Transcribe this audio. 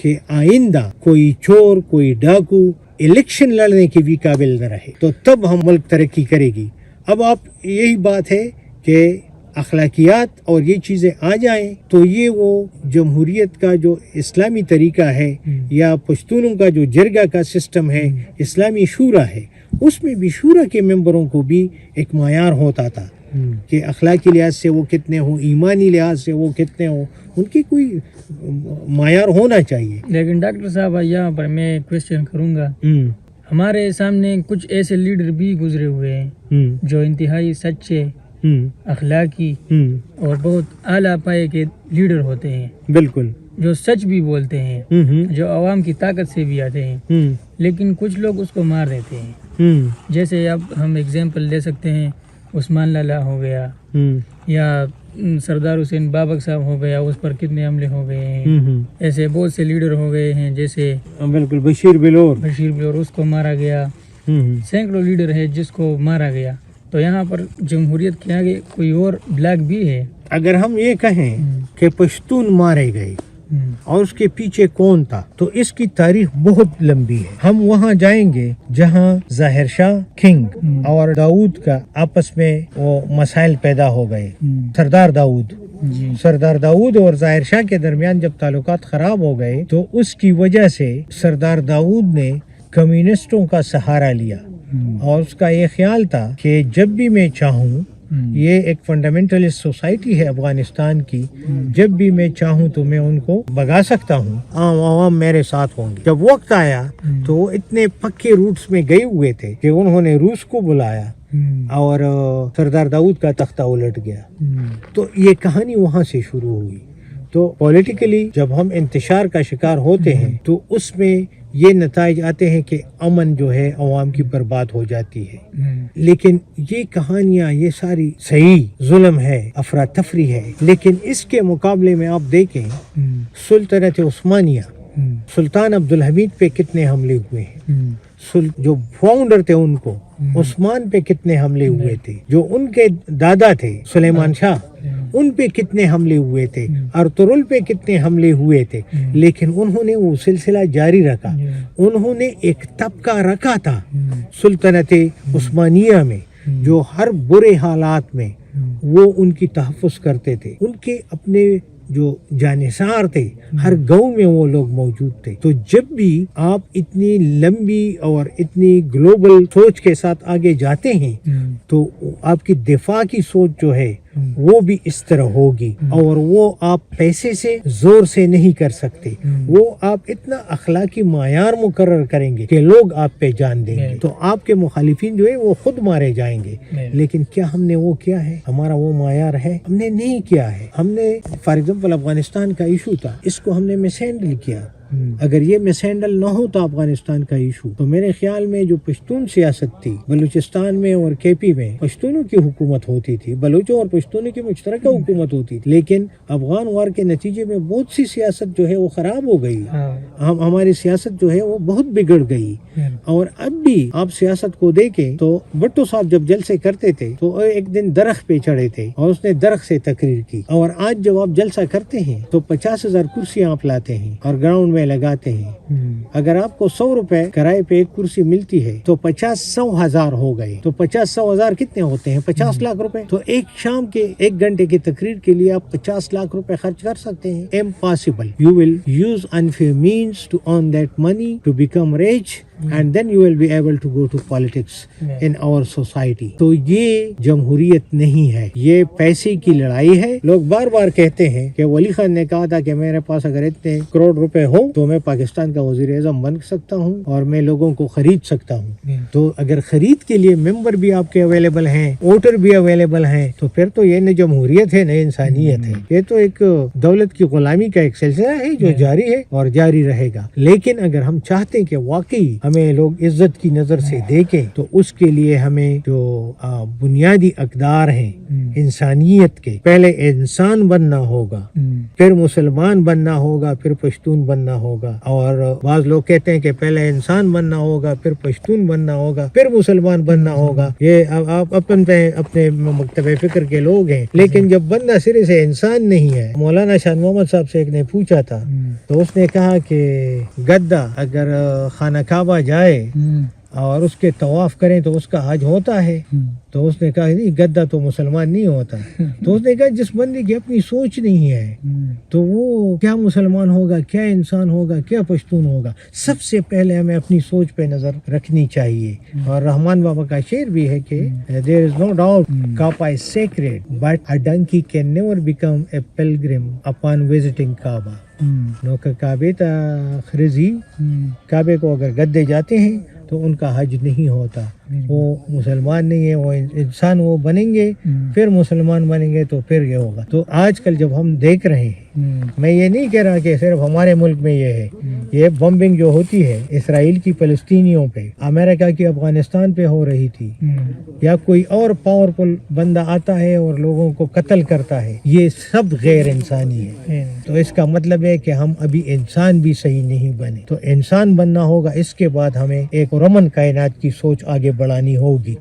کہ آئندہ کوئی چور کوئی ڈاکو الیکشن لڑنے کے بھی قابل نہ رہے، تو تب ہم ملک ترقی کرے گی۔ اب آپ یہی بات ہے کہ اخلاقیات اور یہ چیزیں آ جائیں تو یہ وہ جمہوریت کا جو اسلامی طریقہ ہے یا پشتونوں کا جو جرگہ کا سسٹم ہے، اسلامی شورا ہے، اس میں بھی شورا کے ممبروں کو بھی ایک معیار ہوتا تھا کہ اخلاقی لحاظ سے وہ کتنے ہوں، ایمانی لحاظ سے وہ کتنے ہوں، ان کی کوئی معیار ہونا چاہیے۔ لیکن ڈاکٹر صاحب یہاں پر میں کوشچن کروں گا، ہمارے سامنے کچھ ایسے لیڈر بھی گزرے ہوئے ہیں جو انتہائی سچے، اخلاقی اور بہت اعلیٰ پائے کے لیڈر ہوتے ہیں، بالکل، جو سچ بھی بولتے ہیں، جو عوام کی طاقت سے بھی آتے ہیں، لیکن کچھ لوگ اس کو مار دیتے ہیں۔ جیسے اب ہم اگزامپل لے سکتے ہیں، عثمان لالا ہو گیا یا سردار حسین بابک صاحب ہو گیا، اس پر کتنے حملے ہو گئے ہیں۔ ایسے بہت سے لیڈر ہو گئے ہیں، جیسے بالکل بشیر بلور، اس کو مارا گیا، سینکڑوں لیڈر ہے جس کو مارا گیا۔ تو یہاں پر جمہوریت کے آگے کوئی اور بلیک بھی ہے؟ اگر ہم یہ کہیں کہ پشتون مارے گئے اور اس کے پیچھے کون تھا، تو اس کی تاریخ بہت لمبی ہے۔ ہم وہاں جائیں گے جہاں ظاہر شاہ کنگ اور داؤد کا آپس میں وہ مسائل پیدا ہو گئے۔ سردار داؤد اور ظاہر شاہ کے درمیان جب تعلقات خراب ہو گئے تو اس کی وجہ سے سردار داؤد نے کمیونسٹوں کا سہارا لیا، اور اس کا یہ خیال تھا کہ جب بھی میں چاہوں، یہ ایک فنڈامنٹلسٹ سوسائٹی ہے افغانستان کی، جب بھی میں چاہوں تو میں ان کو بھگا سکتا ہوں، عوام میرے ساتھ ہوں گے۔ جب وقت آیا تو وہ اتنے پکے روٹس میں گئے ہوئے تھے کہ انہوں نے روس کو بلایا اور سردار داؤد کا تختہ الٹ گیا۔ تو یہ کہانی وہاں سے شروع ہوئی۔ تو پولیٹیکلی جب ہم انتشار کا شکار ہوتے ہیں تو اس میں یہ نتائج آتے ہیں کہ امن جو ہے عوام کی برباد ہو جاتی ہے۔ لیکن یہ کہانیاں یہ ساری صحیح ظلم ہے، افراتفری ہے، لیکن اس کے مقابلے میں آپ دیکھیں سلطنت عثمانیہ، سلطان عبدالحمید پہ کتنے حملے ہوئے ہیں، جو فاؤنڈر تھے ان کو عثمان پہ کتنے حملے ہوئے تھے، جو ان کے دادا تھے سلیمان شاہ ان پہ کتنے حملے ہوئے تھے، ارطغرل پہ کتنے حملے ہوئے تھے، لیکن انہوں نے وہ سلسلہ جاری رکھا۔ انہوں نے ایک طبقہ رکھا تھا سلطنت عثمانیہ میں جو ہر برے حالات میں وہ ان کی تحفظ کرتے تھے، ان کے اپنے جو جانثار تھے، ہر گاؤں میں وہ لوگ موجود تھے۔ تو جب بھی آپ اتنی لمبی اور اتنی گلوبل سوچ کے ساتھ آگے جاتے ہیں تو آپ کی دفاع کی سوچ جو ہے وہ بھی اس طرح ہوگی، اور وہ آپ پیسے سے زور سے نہیں کر سکتے، وہ آپ اتنا اخلاقی معیار مقرر کریں گے کہ لوگ آپ پہ جان دیں گے، تو آپ کے مخالفین جو ہے وہ خود مارے جائیں گے۔ لیکن کیا ہم نے وہ کیا ہے؟ ہمارا وہ معیار ہے؟ ہم نے نہیں کیا ہے۔ ہم نے فار ایگزامپل افغانستان کا ایشو تھا، اس کو ہم نے مس ہینڈل کیا۔ اگر یہ مس ہینڈل نہ ہوتا افغانستان کا ایشو تو میرے خیال میں جو پشتون سیاست تھی بلوچستان میں اور کے پی میں، پشتونوں کی حکومت ہوتی تھی، بلوچوں اور پشتونوں کی مشترکہ حکومت ہوتی تھی، لیکن افغان وار کے نتیجے میں بہت سی سیاست جو ہے وہ خراب ہو گئی، ہماری سیاست جو ہے وہ بہت بگڑ گئی۔ اور اب بھی آپ سیاست کو دیکھیں تو بھٹو صاحب جب جلسے کرتے تھے تو ایک دن درخت پہ چڑھے تھے اور اس نے درخت سے تقریر کی، اور آج جب آپ جلسہ کرتے ہیں تو 50,000 کرسیاں آپ لاتے ہیں اور گراؤنڈ میں لگاتے ہیں۔ اگر آپ کو 100 روپے کرائے پہ ایک کرسی ملتی ہے تو 50,000 ہو گئے، تو 50,000 کتنے ہوتے ہیں؟ 50 لاکھ روپے۔ تو ایک شام کے 1 گھنٹے کی تقریر کے لیے آپ 50 لاکھ روپے خرچ کر سکتے ہیں؟ Impossible. You will use unfair means to earn that money to become rich and then you will be able to go to politics in our society۔ تو یہ جمہوریت نہیں ہے، یہ پیسے کی لڑائی ہے۔ لوگ بار بار کہتے ہیں کہ ولی خان نے کہا تھا کہ میرے پاس اگر اتنے کروڑ روپے ہو تو میں پاکستان کا وزیر اعظم بن سکتا ہوں اور میں لوگوں کو خرید سکتا ہوں۔ تو اگر خرید کے لیے ممبر بھی آپ کے اویلیبل ہیں، ووٹر بھی اویلیبل ہیں، تو پھر تو یہ نہ جمہوریت ہے نہ انسانیت ہے، یہ تو ایک دولت کی غلامی کا ایک سلسلہ ہے جو جاری ہے اور جاری رہے گا۔ لیکن اگر ہم چاہتے ہیں کہ واقعی ہمیں لوگ عزت کی نظر سے دیکھیں تو اس کے لیے ہمیں جو بنیادی اقدار ہیں انسانیت کے، پہلے انسان بننا ہوگا، پھر مسلمان بننا ہوگا، پھر پشتون بننا ہوگا. اور بعض لوگ کہتے ہیں کہ پہلے انسان بننا ہوگا، پھر پشتون بننا ہوگا، پھر مسلمان بننا ہوگا. یہ آپ اپنے مکتب فکر کے لوگ ہیں، لیکن جب بندہ سرے سے انسان نہیں ہے. مولانا شاہ محمد صاحب سے ایک نے پوچھا تھا تو اس نے کہا کہ گدا اگر خانہ کعبہ جائے اور اس کے طواف کریں تو اس کا حج ہوتا ہے. تو اس نے کہا نہیں، گدا تو مسلمان نہیں ہوتا. تو اس نے کہا جس بندے کی اپنی سوچ نہیں ہے تو وہ کیا مسلمان ہوگا، کیا انسان ہوگا، کیا پشتون ہوگا. سب سے پہلے ہمیں اپنی سوچ پہ نظر رکھنی چاہیے. اور رحمان بابا کا شعر بھی ہے کہ there is no doubt Kaaba is sacred but a donkey can never become a pilgrim upon visiting Kaaba. نو کہ کعبے تا خرزی، کعبے کو اگر گدے جاتے ہیں تو ان کا حج نہیں ہوتا. وہ مسلمان نہیں ہے، وہ انسان وہ بنیں گے، پھر مسلمان بنیں گے تو پھر یہ ہوگا. تو آج کل جب ہم دیکھ رہے ہیں، میں یہ نہیں کہہ رہا کہ صرف ہمارے ملک میں یہ ہے، یہ بمبنگ جو ہوتی ہے اسرائیل کی فلسطینیوں پہ، امریکہ کی افغانستان پہ ہو رہی تھی، یا کوئی اور پاورفل بندہ آتا ہے اور لوگوں کو قتل کرتا ہے، یہ سب غیر انسانی ہے. تو اس کا مطلب ہے کہ ہم ابھی انسان بھی صحیح نہیں بنے. تو انسان بننا ہوگا، اس کے بعد ہمیں ایک رمن کائنات کی سوچ آگے بڑھانی ہوگی.